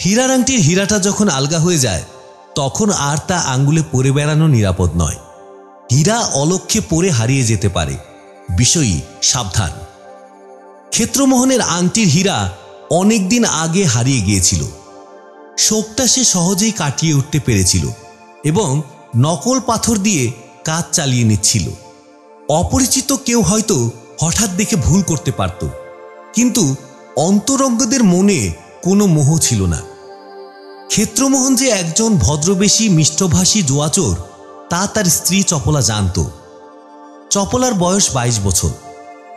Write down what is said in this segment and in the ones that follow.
হীরার আংটির হীরাটা যখন আলগা হয়ে যায় তখন আর তা আঙ্গুলে পরে বেড়ানো নিরাপদ নয়। হীরা অলক্ষ্যে পরে হারিয়ে যেতে পারে, বিষয়ী সাবধান। ক্ষেত্রমোহনের আংটির হীরা অনেকদিন আগে হারিয়ে গিয়েছিল। শোকটা সে সহজেই কাটিয়ে উঠতে পেরেছিল এবং নকল পাথর দিয়ে কাজ চালিয়ে নিচ্ছিল। অপরিচিত কেউ হয়তো হঠাৎ দেখে ভুল করতে পারত, কিন্তু অন্তরঙ্গদের মনে কোনো মোহ ছিল না। ক্ষেত্রমোহন যে একজন ভদ্রবেশী মিষ্টভাষী জুয়াচোর তা তার স্ত্রী চপলা জানত। চপলার বয়স 22 বছর,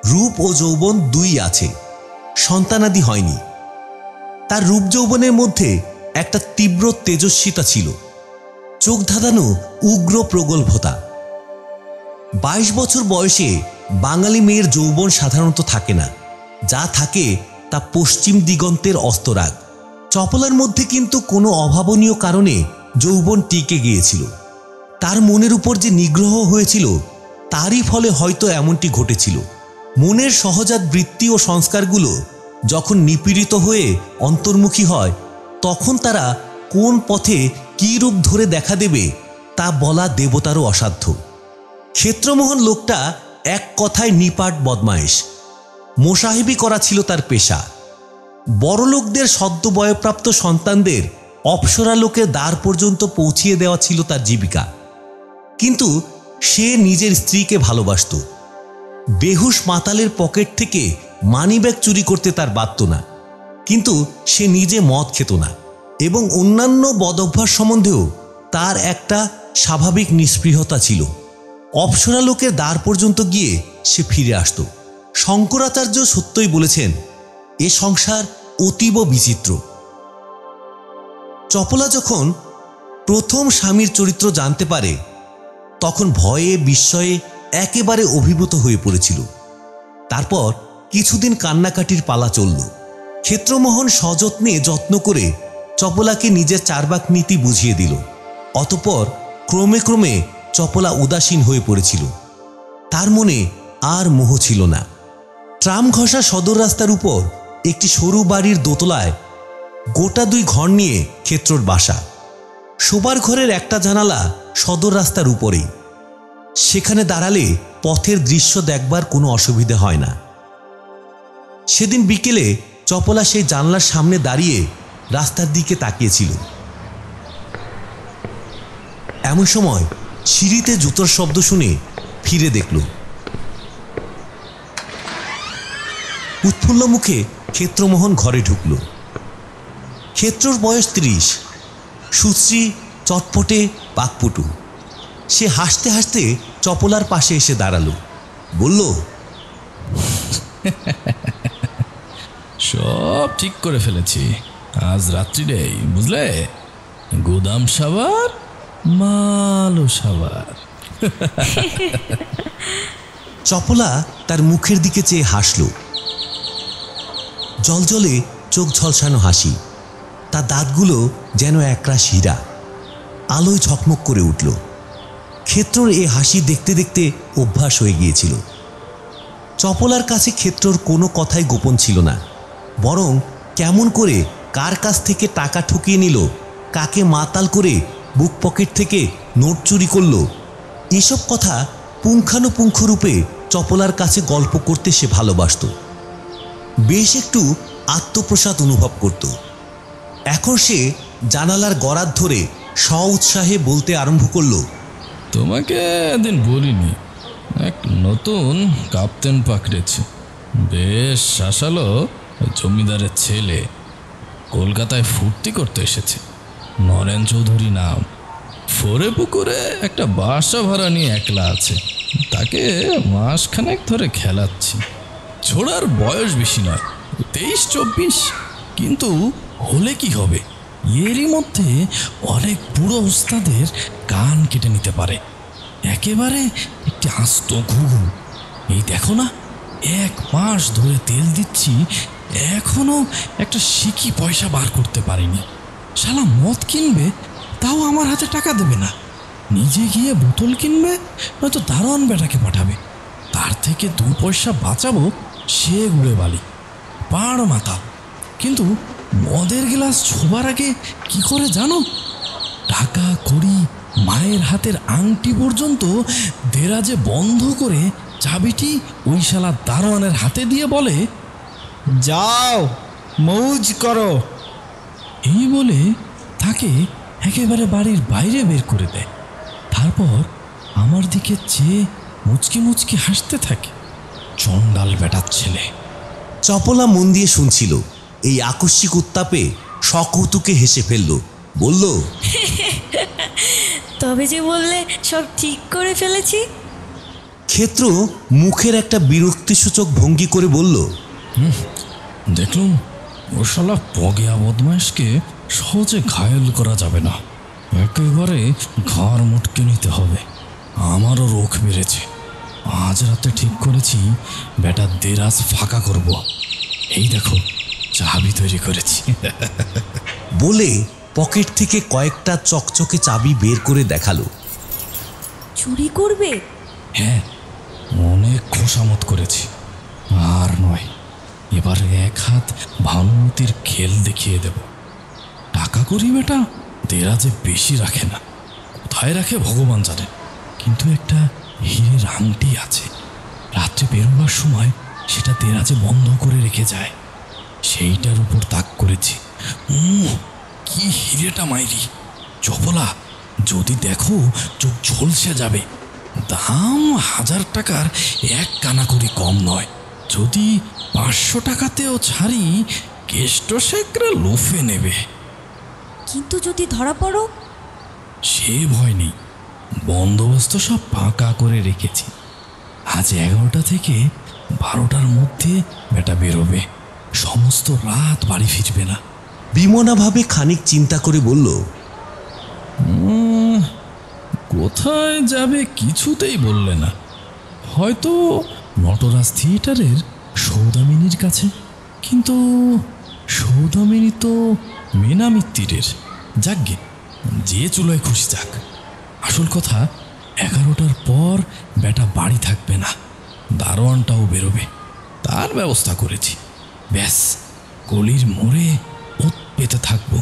রূপ ও যৌবন দুই আছে, সন্তানাদি হয়নি। তার রূপ যৌবনের মধ্যে একটা তীব্র তেজস্বিতা ছিল, চোখ ধাঁধানো উগ্র প্রগল্ভতা। 22 বছর বয়সে বাঙালি মেয়ের যৌবন সাধারণত থাকে না, যা থাকে তা পশ্চিম দিগন্তের অস্তরাগ। চপলার মধ্যে কিন্তু কোনো অভাবনীয় কারণে যৌবন টিকে গিয়েছিল। তার মনের উপর যে নিগ্রহ হয়েছিল তারই ফলে হয়তো এমনটি ঘটেছিল। মনের সহজাত বৃত্তি ও সংস্কারগুলো যখন নিপীড়িত হয়ে অন্তর্মুখী হয় তখন তারা কোন পথে কী রূপ ধরে দেখা দেবে তা বলা দেবতারও অসাধ্য। ক্ষেত্রমোহন লোকটা এক কথায় নিপাট বদমায়েশ। মোসাহেবি করা ছিল তার পেশা। বড়লোকদের সদ্য বয়প্রাপ্ত সন্তানদের অপ্সরা লোকের দ্বার পর্যন্ত পৌঁছিয়ে দেওয়া ছিল তার জীবিকা। কিন্তু সে নিজের স্ত্রীকে ভালোবাসত। বেহুশ মাতালের পকেট থেকে মানিব্যাগ চুরি করতে তার বাধ্য না, কিন্তু সে নিজে মদ খেত না এবং অন্যান্য বদভ্যাস সম্বন্ধেও তার একটা স্বাভাবিক নিস্পৃহতা ছিল। অপ্সরা লোকের দ্বার পর্যন্ত গিয়ে সে ফিরে আসত। শঙ্করাচার্য সত্যই বলেছেন, এ সংসার অতীব বিচিত্র। চপলা যখন প্রথম স্বামীর চরিত্র জানতে পারে তখন ভয়ে বিস্ময়ে একেবারে অভিভূত হয়ে পড়েছিল। তারপর কিছুদিন কান্নাকাটির পালা চলল। ক্ষেত্রমোহন সযত্নে যত্ন করে চপলাকে নিজের চারবাক নীতি বুঝিয়ে দিল। অতঃপর ক্রমে ক্রমে চপলা উদাসীন হয়ে পড়েছিল। তার মনে আর মোহ ছিল না। ট্রাম ঘষা সদর রাস্তার উপর একটি সরু বাড়ির দোতলায় গোটা 2 ঘর নিয়ে ক্ষেত্রর বাসা। শোবার ঘরের একটা জানালা সদর রাস্তার উপরেই। সেখানে দাঁড়ালে পথের দৃশ্য দেখবার কোনো অসুবিধা হয় না। সেদিন বিকেলে চপলা সেই জানলার সামনে দাঁড়িয়ে রাস্তার দিকে তাকিয়েছিল। এমন সময় সিঁড়িতে জুতোর শব্দ শুনে ফিরে দেখল। উৎফুল্ল মুখে ক্ষেত্রমোহন ঘরে ঢুকল। ক্ষেত্রর বয়স 30, সুশ্রী, চটপটে, পাকপুটু। সে হাসতে হাসতে চপলার পাশে এসে দাঁড়ালো, বলল, সব ঠিক করে ফেলেছি, আজ রাত্রিরেই, বুঝলে, গুদাম সাবার, মালও সাবার। চপলা তার মুখের দিকে চেয়ে হাসল। জলজলে চোখ ঝলসানো হাসি। তার দাঁতগুলো যেন একরাশ হীরা, আলোয় ঝকমক করে উঠল। ক্ষেত্রর এ হাসি দেখতে দেখতে অভ্যাস হয়ে গিয়েছিল। চপলার কাছে ক্ষেত্রর কোনো কথাই গোপন ছিল না, বরং কেমন করে কার কাছ থেকে টাকা ঠকিয়ে নিল, কাকে মাতাল করে বুক পকেট থেকে নোট চুরি করল, এসব কথা পুঙ্খানুপুঙ্খ রূপে চপলার কাছে গল্প করতে সে ভালোবাসত। বেশ একটু আত্মপ্রসাদ অনুভব করত। এখন সে জানালার গরাদ ধরে স্ব-উৎসাহে বলতে আরম্ভ করল, তোমাকে একদিন বলিনি, এক নতুন কাপ্তেন পাকড়েছে, বেশ শাসালো জমিদারের ছেলে, কলকাতায় ফুর্তি করতে এসেছে, নরেন চৌধুরী নাম। ফোরে পুকুরে একটা বাসা ভাড়া নিয়ে একলা আছে, তাকে মাসখানেক ধরে খেলাচ্ছি। ছোড়ার বয়স বেশি নয়, 23-24, কিন্তু হলে কি হবে, এরই মধ্যে অনেক বুড়ো ওস্তাদের কান কেটে নিতে পারে। একেবারে একটি আস্ত ঘুঘু। এই দেখো না, 1 মাস ধরে তেল দিচ্ছি, এখনো একটা সিকি পয়সা বার করতে পারিনি। শালা মদ কিনবে, তাও আমার হাতে টাকা দেবে না, নিজে গিয়ে বোতল কিনবে, নয়তো দারোয়ান বেটাকে পাঠাবে। তার থেকে 2 পয়সা বাঁচাবো, সে উড়ে বালি, পাড় মাথা। কিন্তু মদের গ্লাস ছোবার আগে কি করে জানো? টাকা কড়ি, মায়ের হাতের আংটি পর্যন্ত দেরাজে বন্ধ করে চাবিটি ওই শালা দারোয়ানের হাতে দিয়ে বলে, যাও মৌজ করো। এই বলে তাকে একেবারে বাড়ির বাইরে বের করে দেয়। তারপর আমার দিকে চেয়ে মুচকি মুচকি হাসতে থাকে। চন্ডাল বেটার ছেলে। চপলা মন দিয়ে শুনছিল। এই আকস্মিক উত্তাপে সকৌতুকে হেসে ফেলল, বলল, তবে যে বললে সব ঠিক করে ফেলেছি। ক্ষেত্র মুখের একটা বিরক্তিসূচক ভঙ্গি করে বলল, দেখলুম ও শালা পগিয়া বদমাইশকে সহজে ঘায়েল করা যাবে না, একেবারে ঘাড় মুটকে নিতে হবে। আমারও রোখ বেড়েছে। আজ রাতে ঠিক করেছি বেটা দেরাজ ফাঁকা করব। এই দেখো চাবি তৈরি করেছি। বলে পকেট থেকে কয়েকটা চকচকে চাবি বের করে দেখালো। চুরি করবে? হ্যাঁ, অনেক খোসামত করেছি। আর নয়, এবার এক হাত ভানুমতির খেল দেখিয়ে দেব। টাকা করি বেটা দেরাজে বেশি রাখে না, কোথায় রাখে ভগবান জানেন, কিন্তু একটা হীরের আংটি আছে। রাত্রে বেরোবার সময় সেটা দেরাজে বন্ধ করে রেখে যায়। সেইটার উপর তাক করেছি। কি হিরেটা মাইরি! চপলা, যদি দেখো চোখ ঝলসে যাবে। দাম 1000 টাকার এক কানা করি কম নয়। যদি 500 টাকাতেও ছাড়ি, কেষ্ট শেখরা লোফে নেবে। কিন্তু যদি ধরা পড়ো? সে ভয় নেই, বন্দোবস্ত সব পাকা করে রেখেছি। আজ 11টা থেকে 12টার মধ্যে বেটা বেরোবে, সমস্ত রাত বাড়ি ফিরবে না। বিমনাভাবে খানিক চিন্তা করে বলল, কোথায় যাবে কিছুতেই বললে না। হয়তো নটরাজ থিয়েটারের সৌদামিনীর কাছে, কিন্তু সৌদামিনী তো মেনামিত্তিরের। যাকগে, যে চুলোয় খুশি যাক। আসল কথা, 11টার পর বেটা বাড়ি থাকবে না, দারোয়ানটাও বেরোবে, তার ব্যবস্থা করেছি। ব্যাস, গলির মোড়ে ওত পেতে থাকবো।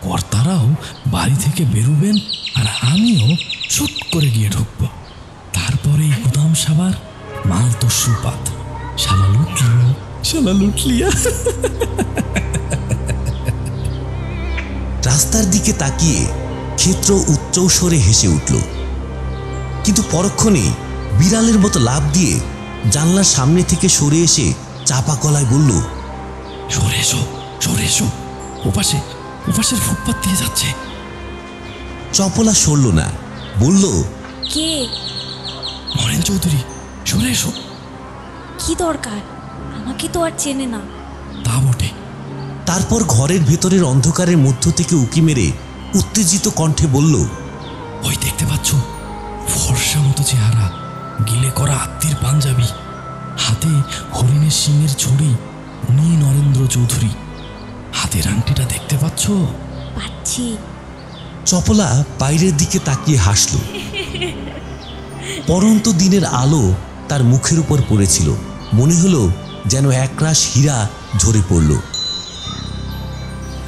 কর্তারাও বাড়ি থেকে বেরোবেন, আর আমিও চুপ করে গিয়ে ঢুকবো। তারপরে গুদাম সাবার মাল তো সুপাত। শালা লুটলিয়া, শালা লুটলিয়া। রাস্তার দিকে তাকিয়ে ক্ষেত্র উচ্চস্বরে হেসে উঠল, কিন্তু পরক্ষণেই বিড়ালের মতো লাফ দিয়ে জানলার সামনে থেকে সরে এসে চাপা গলায় বলল, সরে এসো, সরে এসো, ওপাশের ফুটপাত দিয়ে যাচ্ছে। চপলা সরল না, বলল, কে? নরেন চৌধুরী, সরে এসো। কি দরকার? আমাকে তো আর চেনে না। তা বটে। তারপর ঘরের ভেতরের অন্ধকারের মধ্য থেকে উকি মেরে উত্তেজিত কণ্ঠে বলল, ওই দেখতে পাচ্ছ, ফর্সা মতো চেহারা, গিলে করা আত্মীর পাঞ্জাবি, হাতে হরিণের সিংহের ছড়ি, উনি নরেন্দ্র চৌধুরী। হাতের আংটিটা দেখতে পাচ্ছ? পাচ্ছি। চপলা বাইরের দিকে তাকিয়ে হাসল। পরন্ত দিনের আলো তার মুখের উপর পড়েছিল, মনে হলো যেন একরাশ হীরা ঝরে পড়ল।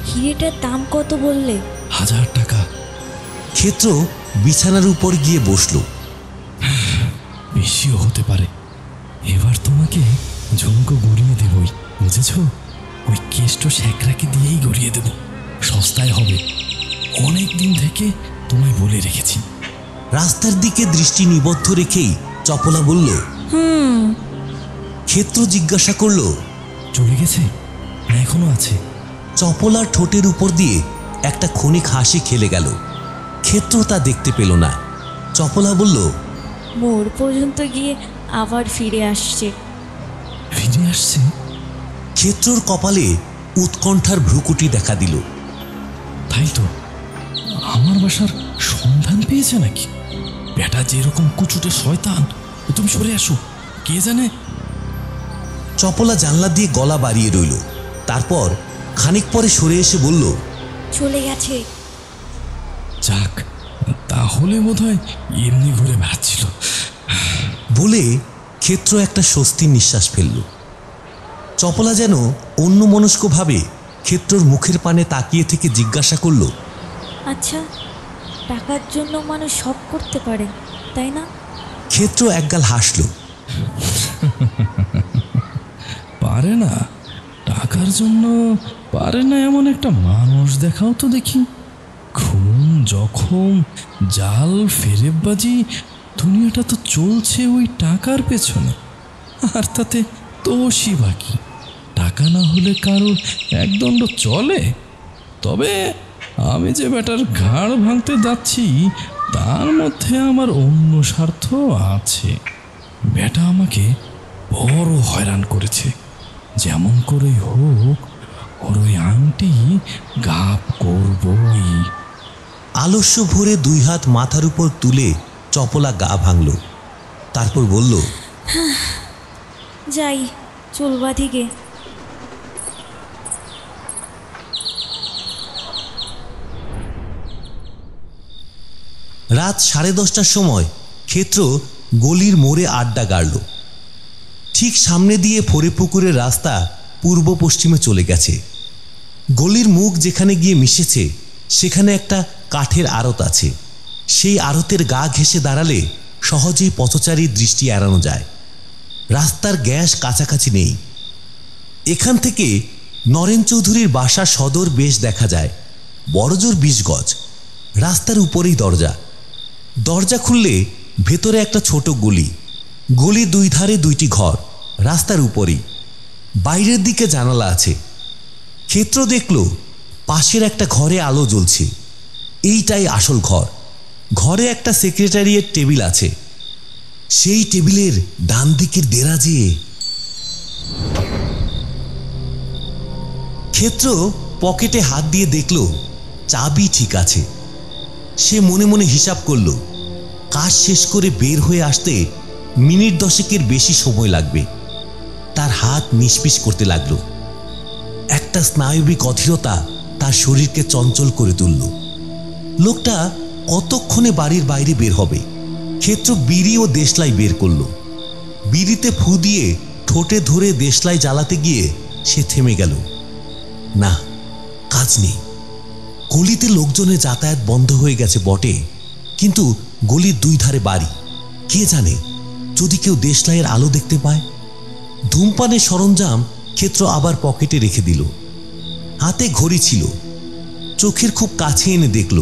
হিরেটার দাম কত বললে? 1000 টাকা। ক্ষেত্র বিছানার উপর গিয়ে বসল। বেশিও হতে পারে। এবার তোমাকে ঝুমকো গড়িয়ে দেবই, বুঝেছ? ওই কেষ্ট শেখরাকে দিয়েই গড়িয়ে দেব, সস্তায় হবে। অনেক দিন থেকে তোমায় বলে রেখেছি। রাস্তার দিকে দৃষ্টি নিবদ্ধ রেখেই চপলা বলল, ক্ষেত্র জিজ্ঞাসা করল, চলে গেছে না এখনো আছে? চপলার ঠোঁটের উপর দিয়ে একটা ক্ষণিক হাসি খেলে গেল। ক্ষেত্র তা দেখতে পেল না। চপলা বলল, মোড় পর্যন্ত গিয়ে আবার ফিরে আসছে। ফিরে আসছে? ক্ষেত্রর কপালে উৎকণ্ঠার ভ্রুকুটি দেখা দিল। তাই তো, আমার বাসার সন্ধান পেয়েছে নাকি? বেটা যেরকম কুচুটে শয়তান, তুমি সরে আসো, কে জানে। চপলা জানলা দিয়ে গলা বাড়িয়ে রইল। তারপর খানিক পরে সরে এসে বলল, চলে গেছে। যাক, তাহলে বোধহয় এমনি ঘুরে বেড়াচ্ছিল। বলে ক্ষেত্র একটা স্বস্তির নিঃশ্বাস ফেলল। চপলা যেন অন্যমনস্কভাবে ক্ষেত্রর মুখের পানে তাকিয়ে থেকে জিজ্ঞাসা করল, আচ্ছা, টাকার জন্য মানুষ সব করতে পারে, তাই না? ক্ষেত্র একগাল হাসল। পারে না? টাকার জন্য পারে না এমন একটা মানুষ দেখাও তো দেখি। খুন, জখম, জাল, ফেরেববাজি, দুনিয়াটা তো চলছে ওই টাকার পেছনে। আর তাতে দোষই বাকি। টাকা না হলে কারোর একদণ্ড চলে? তবে আমি যে বেটার ঘাড় ভাঙতে যাচ্ছি তার মধ্যে আমার অন্য স্বার্থ আছে। বেটা আমাকে বড় হয়রান করেছে। যেমন করে হোক ওর ওই আংটি গাপ করবই। আলস্য ভরে 2 হাত মাথার উপর তুলে চপলা গা ভাঙল। তারপর বলল, যাই, চুল বাঁধিগে। রাত 10:30টার সময় ক্ষেত্র গলির মোড়ে আড্ডা গাড়ল। ঠিক সামনে দিয়ে ফড়িপুকুরের রাস্তা পূর্ব পশ্চিমে চলে গেছে। গলির মুখ যেখানে গিয়ে মিশেছে সেখানে একটা কাঠের আড়ত আছে। সেই আড়তের গা ঘেঁষে দাঁড়ালে সহজেই পথচারীর দৃষ্টি এড়ানো যায়। রাস্তার গ্যাস কাছাকাছি নেই। এখান থেকে নরেন চৌধুরীর বাসা সদর বেশ দেখা যায়। বড়জোর 20 গজ। রাস্তার উপরেই দরজা। দরজা খুললে ভেতরে একটা ছোট গলি। গলির 2 ধারে 2টি ঘর, রাস্তার উপরেই। বাইরের দিকে জানালা আছে। ক্ষেত্র দেখল পাশের একটা ঘরে আলো জ্বলছে। এইটাই আসল ঘর। ঘরে একটা সেক্রেটারিয়েট টেবিল আছে। সেই টেবিলের ডান দিকের দেরাজে ক্ষেত্র পকেটে হাত দিয়ে দেখল চাবি ঠিক আছে। সে মনে মনে হিসাব করল, কাজ শেষ করে বের হয়ে আসতে মিনিট 10-এর বেশি সময় লাগবে। তার হাত নিষ্পিস করতে লাগল। একটা স্নায়বিক অধীরতা তার শরীরকে চঞ্চল করে তুলল। লোকটা কতক্ষণে বাড়ির বাইরে বের হবে? ক্ষেত্র বিড়ি ও দেশলাই বের করল। বিড়িতে ফু দিয়ে ঠোঁটে ধরে দেশলাই জ্বালাতে গিয়ে সে থেমে গেল। না, কাজ নেই। গলিতে লোকজনের যাতায়াত বন্ধ হয়ে গেছে বটে, কিন্তু গলির 2 ধারে বাড়ি। কে জানে, যদি কেউ দেশলাইয়ের আলো দেখতে পায়। ধূমপানের সরঞ্জাম ক্ষেত্র আবার পকেটে রেখে দিল। হাতে ঘড়ি ছিল। চোখের খুব কাছে এনে দেখল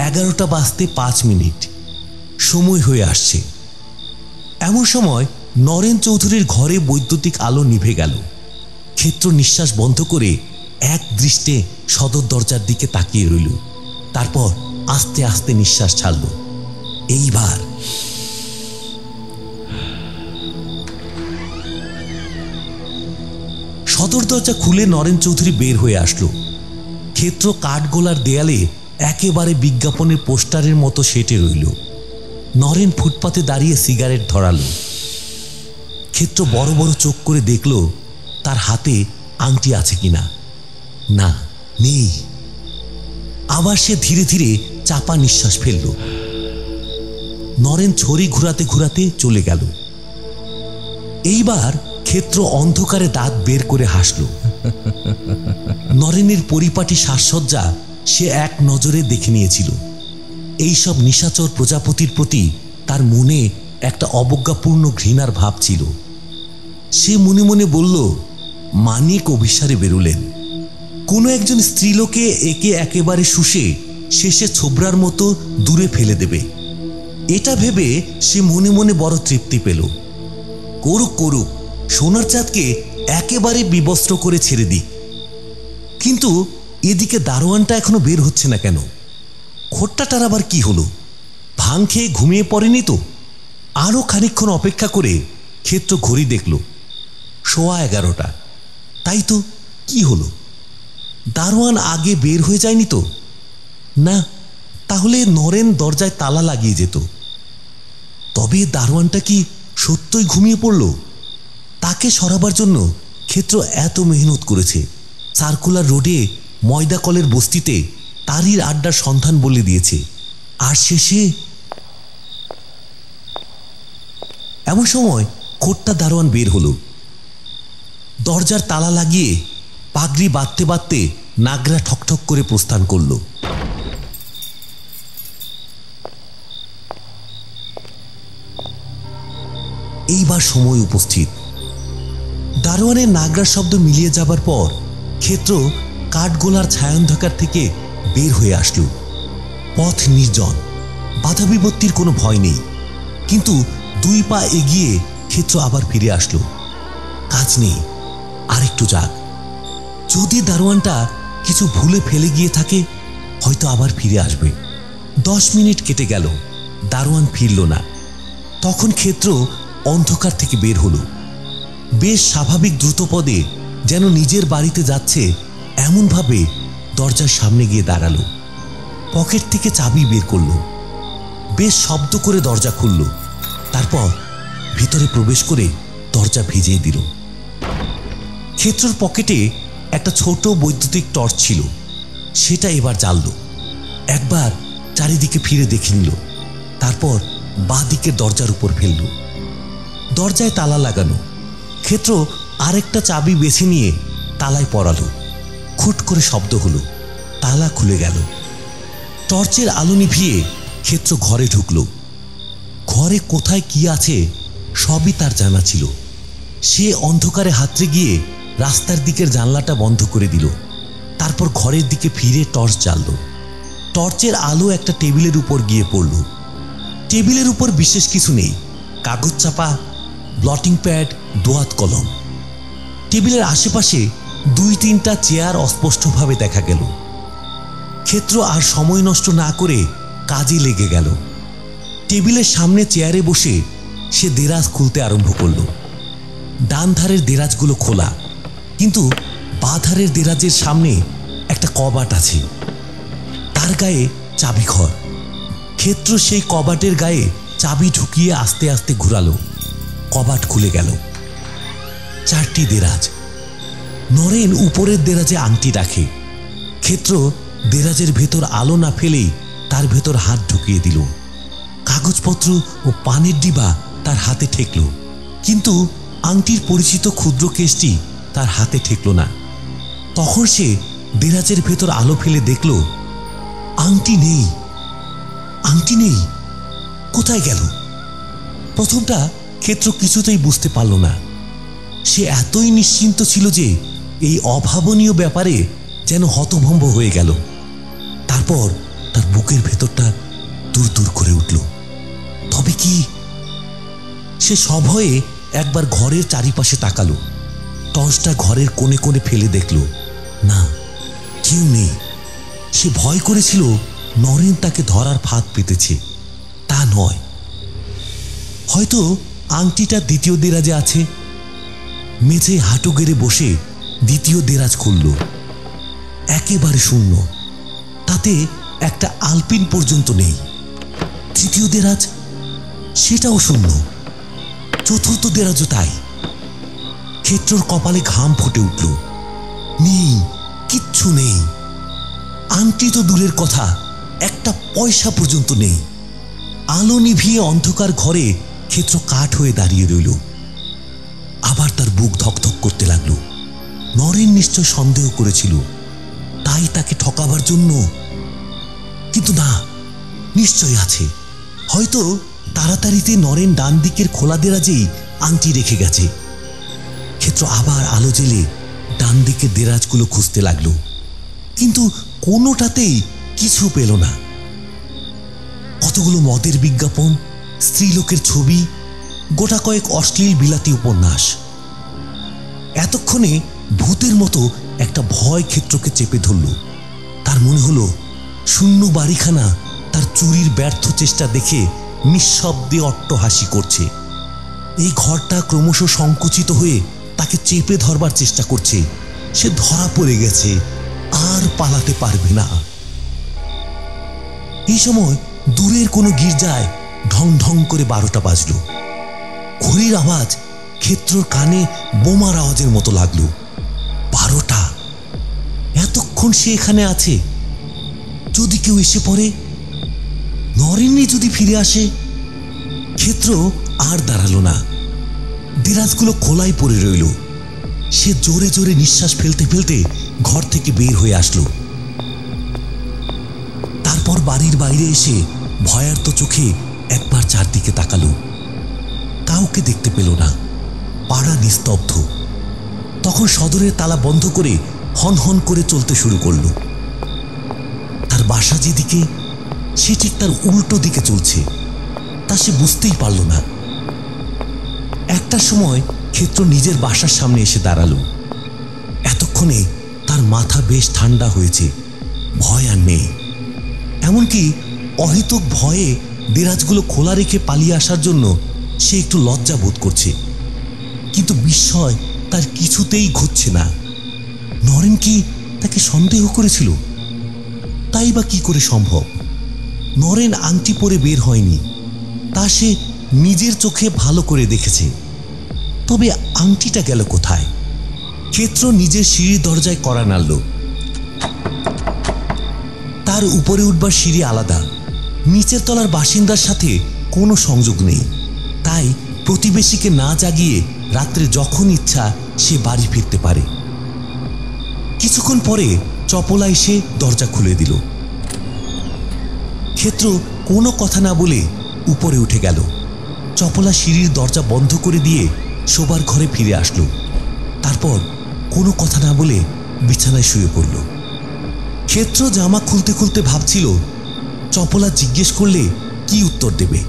11টা বাজতে 5 মিনিট। সময় হয়ে আসছে। এমন সময় নরেন চৌধুরীর ঘরে বৈদ্যুতিক আলো নিভে গেল। ক্ষেত্র নিঃশ্বাস বন্ধ করে এক দৃষ্টে সদর দরজার দিকে তাকিয়ে রইল। তারপর আস্তে আস্তে নিঃশ্বাস ছাড়ল। এইবার সদর দরজা খুলে নরেন চৌধুরী বের হয়ে আসলো। ক্ষেত্র কাঠগোলার দেয়ালে একেবারে বিজ্ঞাপনের পোস্টারের মতো সেটে রইল। নরেন ফুটপাতে দাঁড়িয়ে সিগারেট ধরালো। ক্ষেত্র বড় বড় চোখ করে দেখল তার হাতে আংটি আছে কিনা। না, নেই। আবার সে ধীরে ধীরে চাপা নিঃশ্বাস ফেলল। নরেন ছড়ি ঘুরাতে ঘুরাতে চলে গেল। এইবার ক্ষেত্র অন্ধকারে দাঁত বের করে হাসল। নরেনের পরিপাটি সাজসজ্জা সে এক নজরে দেখে নিয়েছিল। এইসব নিশাচর প্রজাপতির প্রতি তার মনে একটা অবজ্ঞাপূর্ণ ঘৃণার ভাব ছিল। সে মনে মনে বলল, মানিক অভিসারে বেরুলেন। কোনো একজন স্ত্রীলোকে একে একেবারে শুষে শেষে ছোবরার মতো দূরে ফেলে দেবে। এটা ভেবে সে মনে মনে বড় তৃপ্তি পেল। করুক করুক, সোনার চাঁদকে একেবারে বিবস্ত্র করে ছেড়ে দিক। কিন্তু এদিকে দারোয়ানটা এখনো বের হচ্ছে না কেন? খোট্টাটার আবার কি হলো? ভাং খেয়ে ঘুমিয়ে পড়েনি তো? আরও খানিকক্ষণ অপেক্ষা করে ক্ষেত্র ঘড়ি দেখল, 11:15। তাই তো, কি হলো? দারোয়ান আগে বের হয়ে যায়নি তো? না, তাহলে নরেন দরজায় তালা লাগিয়ে যেত। তবে দারোয়ানটা কি সত্যই ঘুমিয়ে পড়ল? তাকে সরাবার জন্য ক্ষেত্র এত মেহনত করেছে। সার্কুলার রোডে ময়দা কলের বস্তিতে তারির আড্ডার সন্ধান বলে দিয়েছে। আর শেষে এমন সময় খোট্টা দারোয়ান বের হলো। দরজার তালা লাগিয়ে পাগড়ি বাঁধতে বাঁধতে নাগরা ঠকঠক করে প্রস্থান করল। এইবার সময় উপস্থিত। দারোয়ানের নাগরার শব্দ মিলিয়ে যাবার পর ক্ষেত্র কাঠগোলার ছায়ান্ধকার থেকে বের হয়ে আসলো। পথ নির্জন, বাধা বিপত্তির কোনো ভয় নেই, কিন্তু 2 পা এগিয়ে ক্ষেত্র আবার ফিরে আসলো। কাজ নেই, আরেকটু যাক। যদি দারোয়ানটা কিছু ভুলে ফেলে গিয়ে থাকে, হয়তো আবার ফিরে আসবে। 10 মিনিট কেটে গেল, দারোয়ান ফিরল না। তখন ক্ষেত্র অন্ধকার থেকে বের হলো। বেশ স্বাভাবিক দ্রুতপদে, যেন নিজের বাড়িতে যাচ্ছে এমনভাবে দরজার সামনে গিয়ে দাঁড়ালো। পকেট থেকে চাবি বের করলো, বেশ শব্দ করে দরজা খুলল। তারপর ভিতরে প্রবেশ করে দরজা ভিজিয়ে দিল। ক্ষেত্রর পকেটে একটা ছোট বৈদ্যুতিক টর্চ ছিল, সেটা এবার জ্বালল। একবার চারিদিকে ফিরে দেখে নিল, তারপর বাঁ দিকের দরজার উপর ফেলল। দরজায় তালা লাগানো। ক্ষেত্র আরেকটা চাবি বেছে নিয়ে তালায় পরালো। খুট করে শব্দ হলো, তালা খুলে গেল। টর্চের আলো নিভিয়ে ক্ষেত্র ঘরে ঢুকল। ঘরে কোথায় কি আছে সবই তার জানা ছিল। সে অন্ধকারে হাতড়ে গিয়ে রাস্তার দিকের জানলাটা বন্ধ করে দিল। তারপর ঘরের দিকে ফিরে টর্চ জ্বালল। টর্চের আলো একটা টেবিলের উপর গিয়ে পড়ল। টেবিলের উপর বিশেষ কিছু নেই, কাগজ চাপা, ব্লটিং প্যাড, দোয়াত কলম। টেবিলের আশেপাশে 2-3টা চেয়ার অস্পষ্টভাবে দেখা গেল। ক্ষেত্র আর সময় নষ্ট না করে কাজে লেগে গেল। টেবিলের সামনে চেয়ারে বসে সে দেরাজ খুলতে আরম্ভ করল। ডান ধারের দেরাজগুলো খোলা, কিন্তু বাঁ ধারের দেরাজের সামনে একটা কবাট আছে, তার গায়ে চাবিঘর। ক্ষেত্র সেই কবাটের গায়ে চাবি ঢুকিয়ে আস্তে আস্তে ঘুরালো। কবাট খুলে গেল। 4টি দেরাজ। নরেন উপরের দেরাজে আংটি রাখে। ক্ষেত্র দেরাজের ভেতর আলো না ফেলেই তার ভেতর হাত ঢুকিয়ে দিল। কাগজপত্র ও পানের ডিবা তার হাতে ঠেকল, কিন্তু আংটির পরিচিত ক্ষুদ্র কেসটি তার হাতে ঠেকল না। তখন সে দেরাজের ভেতর আলো ফেলে দেখল আংটি নেই। আংটি নেই, কোথায় গেল? প্রথমটা ক্ষেত্র কিছুতেই বুঝতে পারল না। সে এতই নিশ্চিন্ত ছিল যে এই অভাবনীয় ব্যাপারে যেন হতভম্ব হয়ে গেল। তারপর তার বুকের ভেতরটা দূর দূর করে উঠল। তবে কি? সে সভয়ে একবার ঘরের চারিপাশে তাকালো। টর্চটা ঘরের কোণে কোণে ফেলে দেখল, না, কেউ নেই। সে ভয় করেছিল নরেন তাকে ধরার ফাঁদ পেতেছে, তা নয়। হয়তো আংটিটা দ্বিতীয় দেরাজে আছে। মেঝে হাঁটু গেড়ে বসে দ্বিতীয় দেরাজ খুলল। একেবারে শূন্য, তাতে একটা আলপিন পর্যন্ত নেই। তৃতীয় দেরাজ, সেটাও শূন্য। চতুর্থ দেরাজও তাই। ক্ষেত্রর কপালে ঘাম ফুটে উঠল। নেই, কিচ্ছু নেই। আংটি তো দূরের কথা, একটা পয়সা পর্যন্ত নেই। আলো নিভিয়ে অন্ধকার ঘরে ক্ষেত্র কাঠ হয়ে দাঁড়িয়ে রইল। আবার তার বুক ধকধক করতে লাগল। নরেন নিশ্চয় সন্দেহ করেছিল, তাই তাকে ঠকাবার জন্য। কিন্তু না, নিশ্চয় আছে। হয়তো তাড়াতাড়িতে নরেন ডান দিকের খোলা দেরাজেই আংটি রেখে গেছে। ক্ষেত্র আবার আলো জেলে ডান দিকের দেরাজগুলো খুঁজতে লাগলো, কিন্তু কোনোটাতেই কিছু পেল না। কতগুলো মদের বিজ্ঞাপন, স্ত্রীলোকের ছবি, গোটা কয়েক অশ্লীল বিলাতি উপন্যাস। এতক্ষণে ভূতের মতো একটা ভয় ক্ষেত্রকে চেপে ধরল। তার মনে হলো শূন্য বাড়িখানা তার চুরির ব্যর্থ চেষ্টা দেখে নিঃশব্দে অট্টহাসি করছে। এই ঘরটা ক্রমশ সংকুচিত হয়ে তাকে চেপে ধরবার চেষ্টা করছে। সে ধরা পড়ে গেছে, আর পালাতে পারবে না। এই সময় দূরের কোনো গির্জায় ঢং ঢং করে 12টা বাজল। ঘড়ির আওয়াজ ক্ষেত্রর কানে বোমার আওয়াজের মতো লাগলো। 12টা! এতক্ষণ সে এখানে আছে। যদি কেউ এসে পড়ে, নরেনই যদি ফিরে আসে। ক্ষেত্র আর দাঁড়ালো না। দেরাজগুলো খোলাই পড়ে রইল। সে জোরে জোরে নিঃশ্বাস ফেলতে ফেলতে ঘর থেকে বের হয়ে আসলো। তারপর বাড়ির বাইরে এসে ভয়ার্ত চোখে একবার চারদিকে তাকালো। কাউকে দেখতে পেল না। পাড়া নিস্তব্ধ। তখন সদরের তালা বন্ধ করে হন হন করে চলতে শুরু করলো। তার বাসা যেদিকে, সে ঠিক তার উল্টো দিকে চলছে, তা সে বুঝতেই পারল না। একটা সময় ক্ষেত্র নিজের বাসার সামনে এসে দাঁড়ালো। এতক্ষণে তার মাথা বেশ ঠান্ডা হয়েছে, ভয় আর নেই। এমনকি অহেতুক ভয়ে দেরাজগুলো খোলা রেখে পালিয়ে আসার জন্য সে একটু লজ্জা বোধ করছে। কিন্তু বিস্ময় তার কিছুতেই ঘুরছে না। নরেন কি তাকে সন্দেহ করেছিল? তাই বা কি করে সম্ভব? নরেন আংটি পরে বের হয়নি, তা সে নিজের চোখে ভালো করে দেখেছে। তবে আংটিটা গেল কোথায়? ক্ষেত্র নিজের সিঁড়ির দরজায় কড়া নাড়ল। তার উপরে উঠবার সিঁড়ি আলাদা, নিচের তলার বাসিন্দার সাথে কোনো সংযোগ নেই। তাই প্রতিবেশীকে না জাগিয়ে রাত্রে যখন ইচ্ছা সে বাড়ি ফিরতে পারে। কিছুক্ষণ পরে চপলা এসে দরজা খুলে দিল। ক্ষেত্র কোনো কথা না বলে উপরে উঠে গেল। চপলা সিঁড়ির দরজা বন্ধ করে দিয়ে শোবার ঘরে ফিরে আসলো। তারপর কোনো কথা না বলে বিছানায় শুয়ে পড়ল। ক্ষেত্র জামা খুলতে খুলতে ভাবছিল চপলা জিজ্ঞেস করলে কি উত্তর দেবে।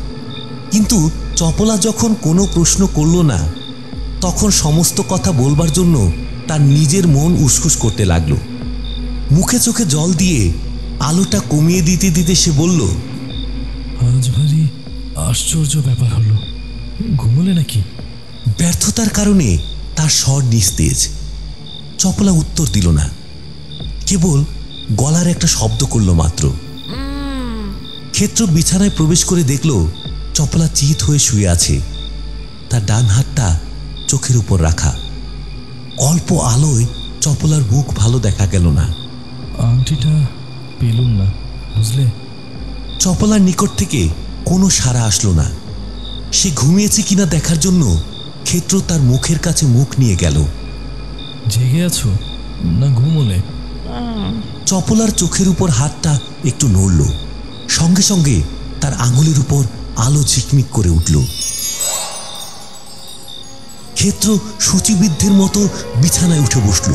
কিন্তু চপলা যখন কোনো প্রশ্ন করল না, তখন সমস্ত কথা বলবার জন্য তার নিজের মন উসখুস করতে লাগলো। মুখে চোখে জল দিয়ে আলোটা কমিয়ে দিতে দিতে সে বলল, আজ ভারী আশ্চর্য ব্যাপার হলো। ঘুমোলে নাকি? ব্যর্থতার কারণে তার স্বর নিস্তেজ। চপলা উত্তর দিল না, কেবল গলার একটা শব্দ করল মাত্র। ক্ষেত্র বিছানায় প্রবেশ করে দেখল চপলা চিত হয়ে শুয়ে আছে। তার ডান হাতটা চোখের উপর রাখা। অল্প আলোয় চপলার মুখ ভালো দেখা গেল না। আংটিটা পেলুম না, বুঝলে? চপলার নিকট থেকে কোনো সাড়া আসলো না। সে ঘুমিয়েছে কিনা দেখার জন্য ক্ষেত্র তার মুখের কাছে মুখ নিয়ে গেল। জেগে আছো না ঘুমোলে? চপলার চোখের উপর হাতটা একটু নড়ল। সঙ্গে সঙ্গে তার আঙুলের উপর আলো ঝিকমিক করে উঠল। ক্ষেত্র সূচিবিদ্ধের মতো বিছানায় উঠে বসল।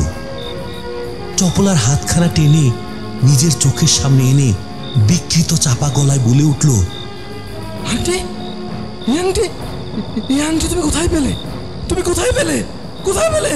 চপলার হাতখানা টেনে নিজের চোখের সামনে এনে বিকৃত চাপা গলায় বলে উঠল, আন্টি, এই আংটি তুমি কোথায় পেলে? তুমি কোথায় পেলে? কোথায় পেলে?